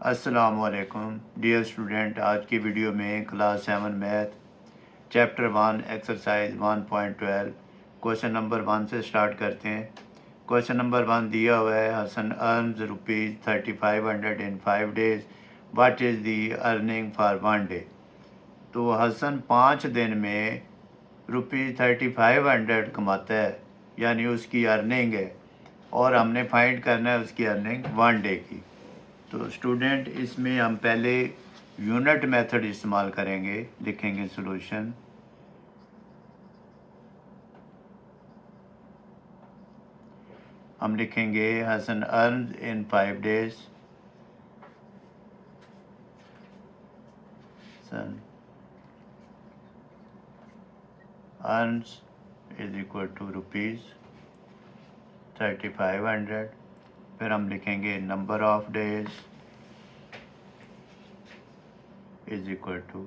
अस्सलामुअलैकुम dear student. आज की वीडियो में class 7 math chapter 1 exercise 1.12 question number 1 से स्टार्ट करते हैं। क्वेश्चन नंबर 1 दिया हुआ है, Hasan earns ₹3500 in 5 days, what is the earning for 1 day. तो हसन 5 दिन में ₹3500 कमाता है, यानी उसकी अर्निंग है, और हमने फाइंड करना है उसकी अर्निंग 1 डे की। तो स्टूडेंट इसमें हम पहले यूनिट मेथड इस्तेमाल करेंगे, लिखेंगे सॉल्यूशन। हम लिखेंगे Hasan earns in 5 days, Hasan earns is equal to ₹3500। फिर हम लिखेंगे number of days is equal to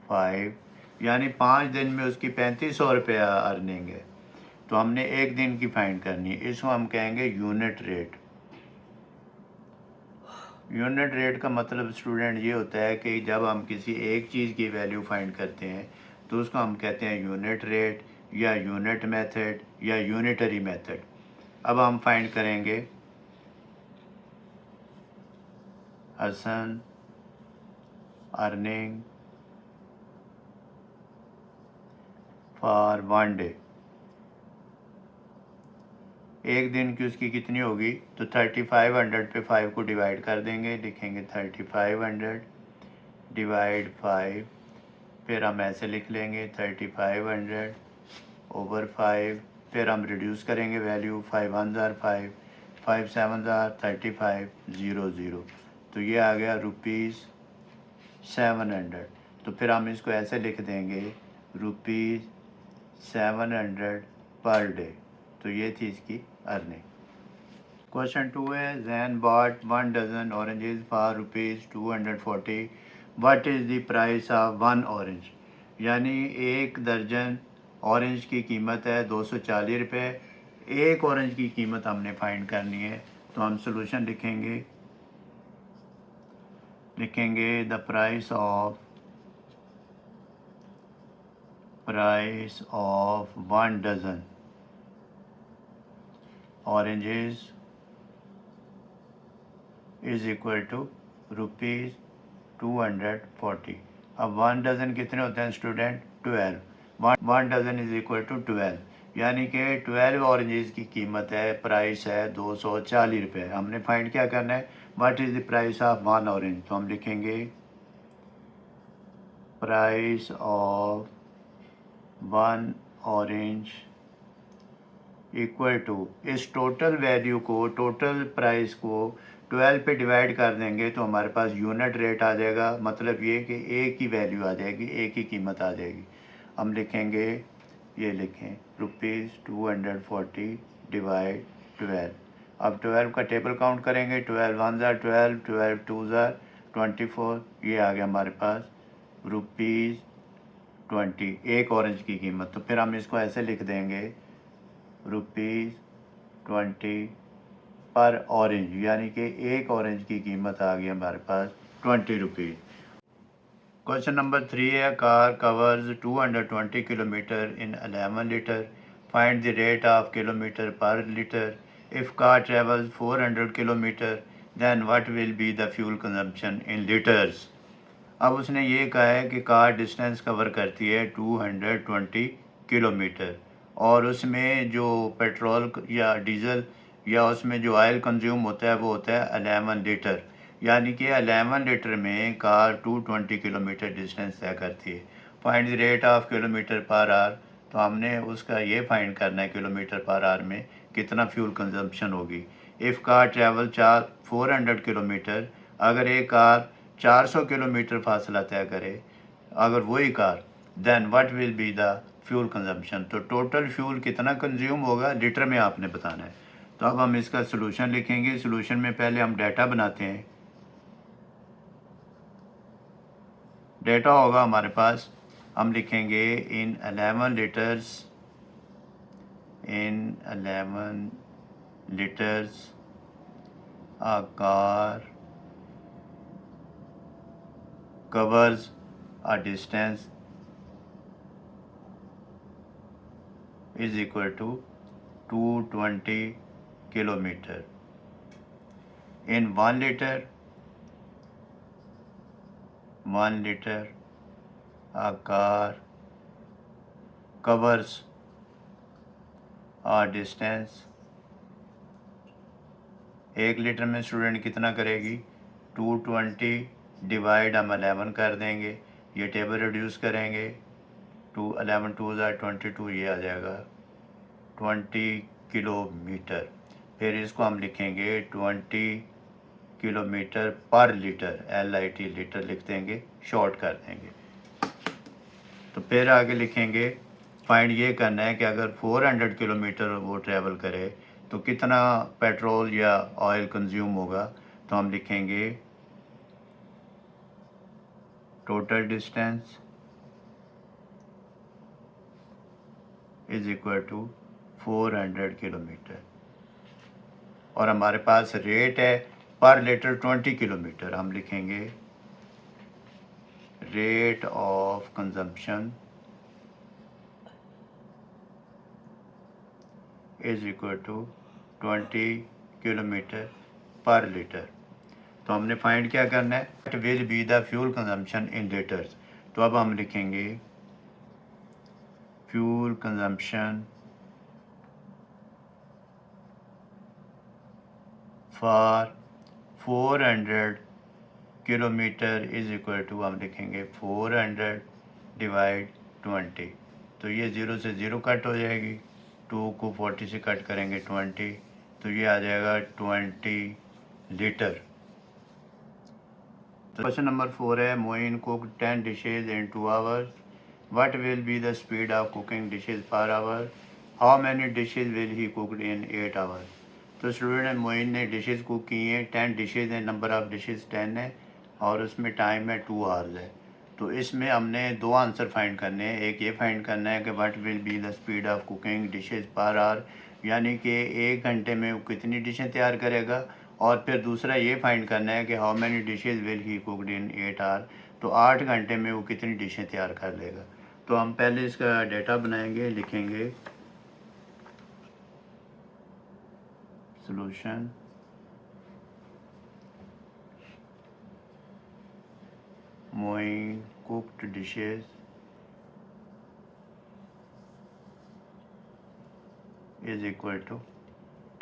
5, यानी 5 दिन में उसकी 3500 रुपया अर्निंग है। तो हमने एक दिन की फाइंड करनी है, इसको हम कहेंगे यूनिट रेट। यूनिट रेट का मतलब स्टूडेंट ये होता है कि जब हम किसी एक चीज़ की वैल्यू फाइंड करते हैं तो उसको हम कहते हैं यूनिट रेट या यूनिट मेथड या यूनिटरी मेथड। अब हम फाइंड करेंगे हसन अर्निंग फॉर 1 डे। एक दिन की उसकी कितनी होगी, तो 3500 पे 5 को डिवाइड कर देंगे, लिखेंगे 3500 डिवाइड 5। फिर हम ऐसे लिख लेंगे 3500 ओवर 5। फिर हम रिड्यूस करेंगे वैल्यू, 5 1 ज़ार 5, 5 7 ज़ार 35, 0 0। तो ये आ गया ₹700। तो फिर हम इसको ऐसे लिख देंगे ₹700 पर डे। तो ये थी इसकी अर्निंग। क्वेश्चन 2 है, Jain bought 1 dozen oranges for ₹240, what is the price of 1 orange. यानी एक दर्जन ऑरेंज की कीमत है 240 रुपये। एक ऑरेंज की कीमत हमने फाइंड करनी है। तो हम सोल्यूशन लिखेंगे the price of 1 dozen oranges is equal to ₹240। अब 1 डजन कितने होते हैं student, 12। 1 dozen is equal to 12, यानी कि 12 ऑरेंजेस की कीमत है, प्राइस है 240 रुपये। हमने फाइंड क्या करना है, what is the price of 1 orange. तो हम लिखेंगे price of 1 orange equal to, इस टोटल वैल्यू को, टोटल प्राइस को 12 पे डिवाइड कर देंगे तो हमारे पास यूनिट रेट आ जाएगा। मतलब ये कि एक ही वैल्यू आ जाएगी, एक ही कीमत आ जाएगी। हम लिखेंगे, ये लिखें ₹240 डिवाइड 12। अब 12 का टेबल काउंट करेंगे, 12 1 ज़ार 12, 12 2 ज़ार 24। ये आ गया हमारे पास ₹20, एक ऑरेंज की कीमत। तो फिर हम इसको ऐसे लिख देंगे ₹20 पर ऑरेंज, यानी कि एक ऑरेंज की कीमत आ गई हमारे पास ₹20। क्वेश्चन नंबर 3 है, car covers 220 kilometre in 11 litre, find the rate of kilometre per litre. If car travels 400 kilometre then what will be the fuel consumption in litres. अब उसने ये कहा है कि कार डिस्टेंस कवर करती है 220 किलोमीटर, और उसमें जो पेट्रोल या डीजल या उसमें जो ऑयल कंज्यूम होता है वो होता है 11 लीटर, यानी कि 11 लीटर में कार 220 किलोमीटर डिस्टेंस तय करती है। Find the rate of kilometre per hour. तो हमने उसका ये फाइंड करना है किलोमीटर पर आवर में कितना फ्यूल कंजम्पशन होगी। इफ़ कार ट्रैवल 400 किलोमीटर, अगर एक कार 400 किलोमीटर फासला तय करे, अगर वही car, then what will be the fuel consumption. तो टोटल फ्यूल कितना कंज्यूम होगा लीटर में आपने बताना है। तो अब हम इसका सलूशन लिखेंगे। सलूशन में पहले हम डाटा बनाते हैं। डाटा होगा हमारे पास, हम लिखेंगे इन 11 litres a car covers a distance is equal to 220 kilometer. In 1 liter, a car covers a distance. 1 litre में स्टूडेंट कितना करेगी? 220 डिवाइड हम 11 कर देंगे, ये टेबल रिड्यूस करेंगे, 11 2 22, ये आ जाएगा 20 किलोमीटर। फिर इसको हम लिखेंगे 20 kilometre per litre, LIT litre लिख देंगे, शॉर्ट कर देंगे। तो फिर आगे लिखेंगे फाइंड ये करना है कि अगर 400 किलोमीटर वो ट्रैवल करे तो कितना पेट्रोल या ऑयल कंज्यूम होगा। तो हम लिखेंगे total distance is equal to 400 kilometre, और हमारे पास रेट है पर लीटर 20 किलोमीटर। हम लिखेंगे rate of consumption is equal to 20 kilometre per litre. तो हमने फाइंड क्या करना है? It will be the fuel consumption in litres. तो अब हम लिखेंगे fuel consumption for 400 kilometre is equal to, हम लिखेंगे 400 डिवाइड 20। तो ये 0 से 0 कट हो जाएगी, 2 को 40 से कट करेंगे 20, तो ये आ जाएगा 20 लीटर। तो क्वेश्चन नंबर 4 है Moin cook 10 dishes in 2 hours, what will be the speed of cooking dishes per hour, how many dishes will he cooked in 8 hours. तो स्टूडेंट मोइन ने डिशेज कुक की हैं, 10 डिशेज हैं, नंबर ऑफ डिशेज 10 है और उसमें time है 2 आवर्स है। तो इसमें हमने 2 आंसर फाइंड करने हैं। एक ये फाइंड करना है कि what will be the speed of cooking dishes per our, यानी कि 1 घंटे में वो कितनी डिशें तैयार करेगा, और फिर दूसरा ये फाइंड करना है कि how many dishes will he cooked in 8 hour, तो 8 घंटे में वो कितनी डिशें तैयार कर लेगा। तो हम पहले इसका डेटा बनाएंगे, लिखेंगे solution Moin cooked dishes is equal to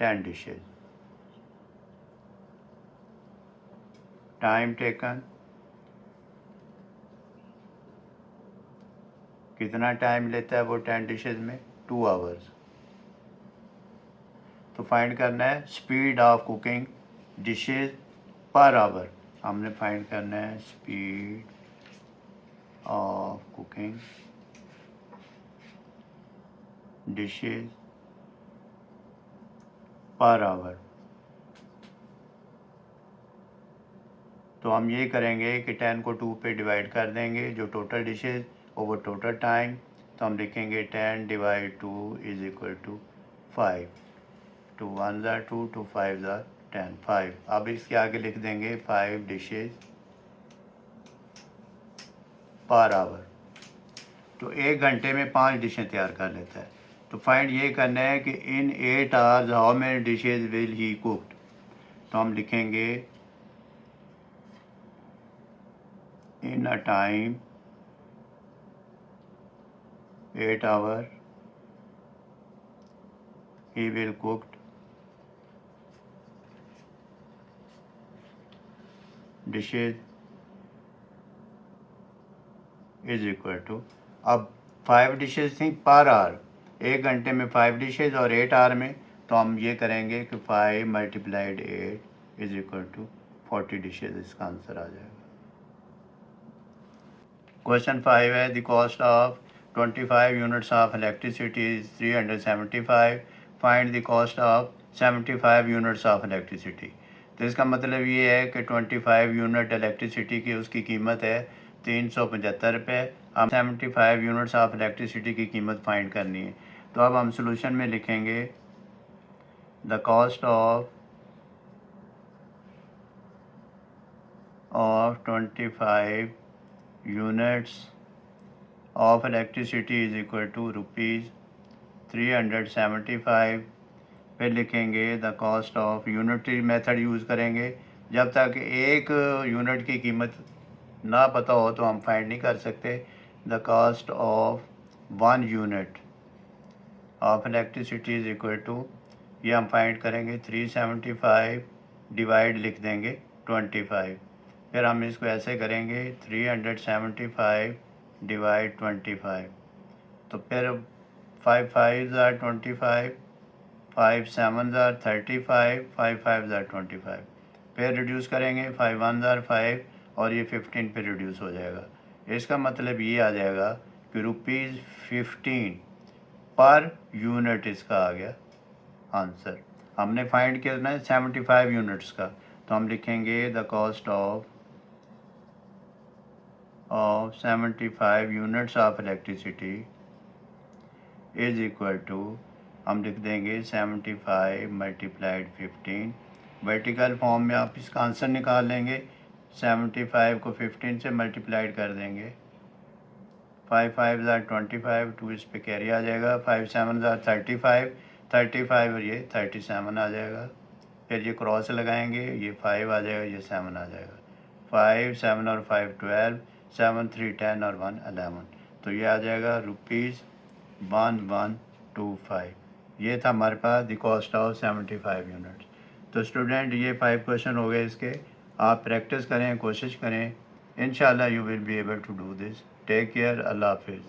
10 dishes, time taken कितना टाइम लेता है वो 10 डिशेज में, 2 आवर्स। तो फाइंड करना है speed of cooking dishes per our. हमने फाइंड करना है speed of cooking dishes per our. तो हम ये करेंगे कि 10 को 2 पे डिवाइड कर देंगे, जो total dishes over total time. तो हम लिखेंगे 10 डिवाइड 2 इज इक्वल टू 5, 2 1 ज़ा 2, 2 5 ज़ा 10, 5। अब इसके आगे लिख देंगे 5 डिशेज पर आवर। तो 1 घंटे में 5 डिशें तैयार कर लेता है। तो फाइंड ये करना है कि in 8 hours how many dishes will he cooked. तो हम लिखेंगे in a time 8 hour he will cooked dishes is equal to, अब 5 डिशेज थी पर आवर, 1 घंटे में 5 डिशेज और 8 आवर में, तो हम ये करेंगे कि 5 multiplied 8 is equal to 40 dishes, इसका आंसर आ जाएगा। क्वेश्चन 5 है the cost of 25 units of electricity is 375, find the cost of 75 units of electricity. तो इसका मतलब ये है कि 25 यूनिट इलेक्ट्रिसिटी की उसकी कीमत है 375 रुपये। हम 75 यूनिट्स ऑफ इलेक्ट्रिसिटी की कीमत फाइंड करनी है। तो अब हम सोल्यूशन में लिखेंगे the cost of 25 units of electricity is equal to ₹375। फिर लिखेंगे the cost of unitary method use करेंगे। जब तक एक यूनिट की कीमत ना पता हो तो हम फाइंड नहीं कर सकते। The cost of 1 unit of electricity is equal to, ये हम फाइंड करेंगे 375 डिवाइड लिख देंगे 25। फिर हम इसको ऐसे करेंगे 375 डिवाइड 25। तो फिर 5 5 ज़ार 25, 5 7 ज़ार 35, 5 5 ज़ार 25। फिर रिड्यूस करेंगे 5 1 ज़ार 5 और ये 15 पे रिड्यूस हो जाएगा। इसका मतलब ये आ जाएगा कि ₹15 पर यूनिट इसका आ गया आंसर। हमने फाइंड करना है 75 यूनिट्स का, तो हम लिखेंगे the cost of 75 units of electricity is equal to, हम लिख देंगे 75 मल्टीप्लाइड 15। वर्टिकल फॉर्म में आप इसका आंसर निकाल लेंगे। 75 को 15 से मल्टीप्लाइड कर देंगे। 5 5 ज़ार 25, 2 इस पे कैरी आ जाएगा। 5 7 ज़ार 35, 35 और ये 37 आ जाएगा। फिर ये क्रॉस लगाएंगे, ये 5 आ जाएगा, ये 7 आ जाएगा। 5 7 और 5 12, 7 3 10 और 1 11। तो ये आ जाएगा ₹1125। ये था हमारे पास द कॉस्ट ऑफ 75 यूनिट्स। तो स्टूडेंट ये 5 क्वेश्चन हो गए इसके। आप प्रैक्टिस करें, कोशिश करें, इंशाल्लाह you will be able to do this. Take care, अल्लाह हाफिज़।